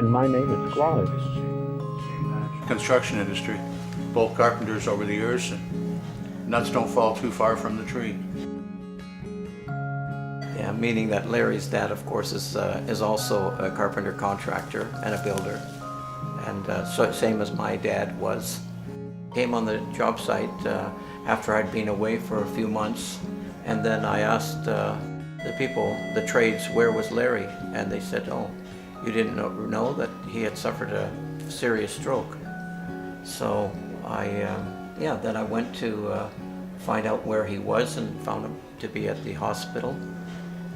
And my name is Klaas. Construction industry, both carpenters over the years, and nuts don't fall too far from the tree. Yeah, meaning that Larry's dad, of course, is also a carpenter contractor and a builder. And so same as my dad was. Came on the job site after I'd been away for a few months, and then I asked the people, the trades, where was Larry? And they said, oh, you didn't know that he had suffered a serious stroke. So then I went to find out where he was and found him to be at the hospital,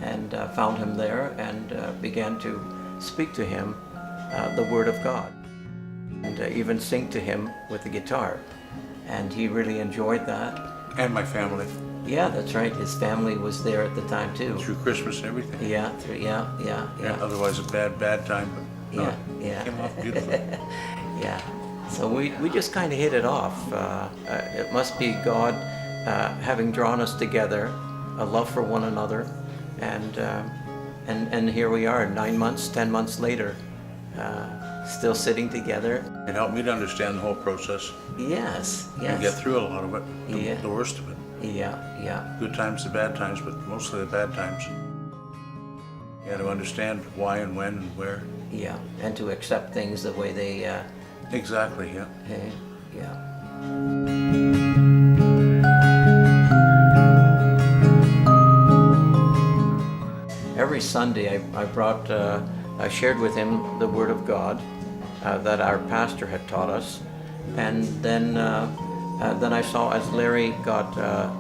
and found him there and began to speak to him the Word of God, and even sing to him with the guitar. And he really enjoyed that. And my family. Yeah, that's right. His family was there at the time too. Through Christmas and everything. Yeah. Otherwise a bad time, but no, Yeah. it came off beautifully. Yeah. So we just kind of hit it off. It must be God having drawn us together, a love for one another, and here we are, 9 months, 10 months later, still sitting together. It helped me to understand the whole process. Yes. And get through a lot of it, the worst of it. Yeah. Good times, the bad times, but mostly the bad times. You had to understand why and when and where. Yeah, and to accept things the way they. Exactly. Yeah. Yeah. Every Sunday, I shared with him the Word of God that our pastor had taught us, and then I saw as Larry got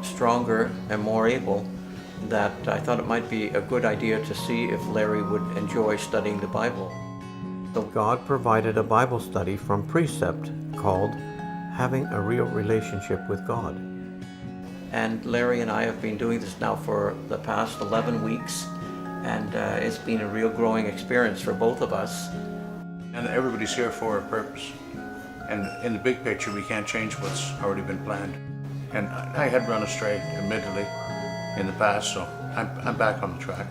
stronger and more able, that I thought it might be a good idea to see if Larry would enjoy studying the Bible. So God provided a Bible study from Precept called Having a Real Relationship with God. And Larry and I have been doing this now for the past 11 weeks, and it's been a real growing experience for both of us. And everybody's here for a purpose. And in the big picture, we can't change what's already been planned. And I had run astray, admittedly, in the past, so I'm back on the track.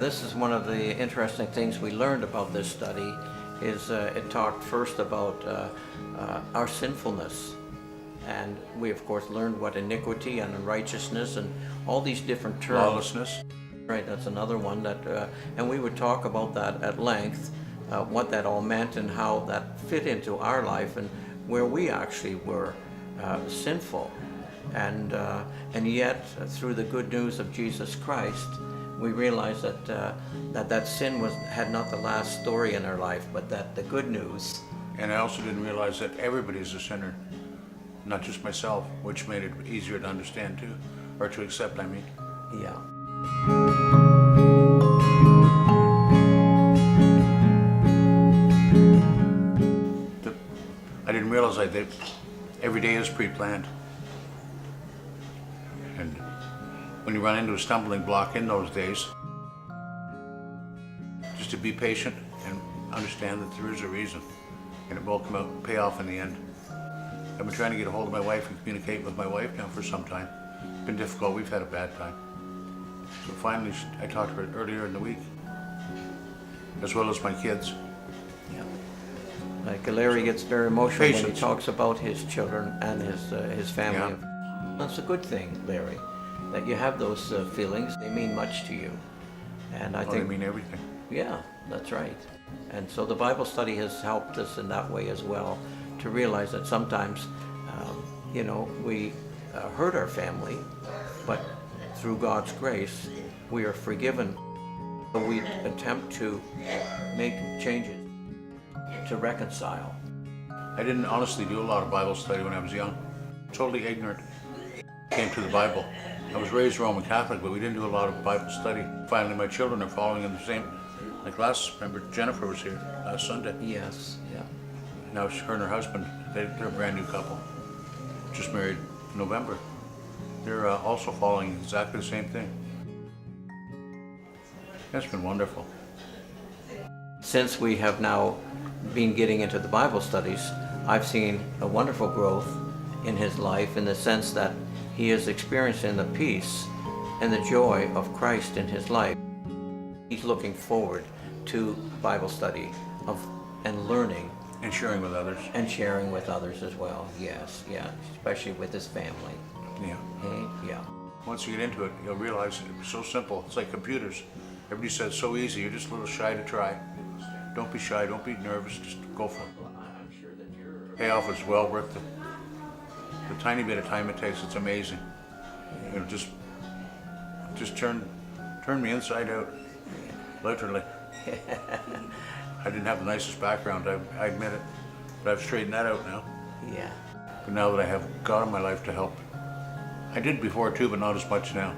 This is one of the interesting things we learned about this study, is it talked first about our sinfulness. And we, of course, learned what iniquity and unrighteousness and all these different terms. Lawlessness. Right, that's another one that, and we would talk about that at length, what that all meant and how that fit into our life and where we actually were sinful. And yet, through the good news of Jesus Christ, we realized that sin had not the last story in our life, but that the good news. And I also didn't realize that everybody's a sinner, not just myself, which made it easier to understand too, or to accept, I mean. Yeah. I didn't realize that every day is pre-planned. And when you run into a stumbling block in those days, just to be patient and understand that there is a reason, and it will pay off in the end. I've been trying to get a hold of my wife and communicate with my wife now for some time. It's been difficult, we've had a bad time. So finally, I talked to her earlier in the week, as well as my kids. Yeah. Like Larry gets very emotional when he Patience. talks about his children and his family. Yeah. That's a good thing, Larry, that you have those feelings. They mean much to you. And I think They mean everything. Yeah, that's right. And so the Bible study has helped us in that way as well, to realize that sometimes, we hurt our family, but through God's grace, we are forgiven. So we attempt to make changes, to reconcile. I didn't honestly do a lot of Bible study when I was young. Totally ignorant. Came to the Bible. I was raised Roman Catholic, but we didn't do a lot of Bible study. Finally, my children are following in the same. Like remember Jennifer was here last Sunday. Yes, yeah. Now her and her husband, they're a brand new couple. Just married in November. They're also following exactly the same thing. It's been wonderful. Since we have now been getting into the Bible studies, I've seen a wonderful growth in his life in the sense that he is experiencing the peace and the joy of Christ in his life. He's looking forward to Bible study and learning. And sharing with others. And sharing with others as well, yes, yeah, especially with his family. Yeah. Hey, yeah. Once you get into it, you'll realize it's so simple. It's like computers. Everybody says it's so easy. You're just a little shy to try. Don't be shy. Don't be nervous. Just go for it. Payoff is well worth the tiny bit of time it takes. It's amazing. You know, just turn me inside out. Literally. I didn't have the nicest background, I admit it, but I've straightened that out now. Yeah. But now that I have God in my life to help, I did before too, but not as much now.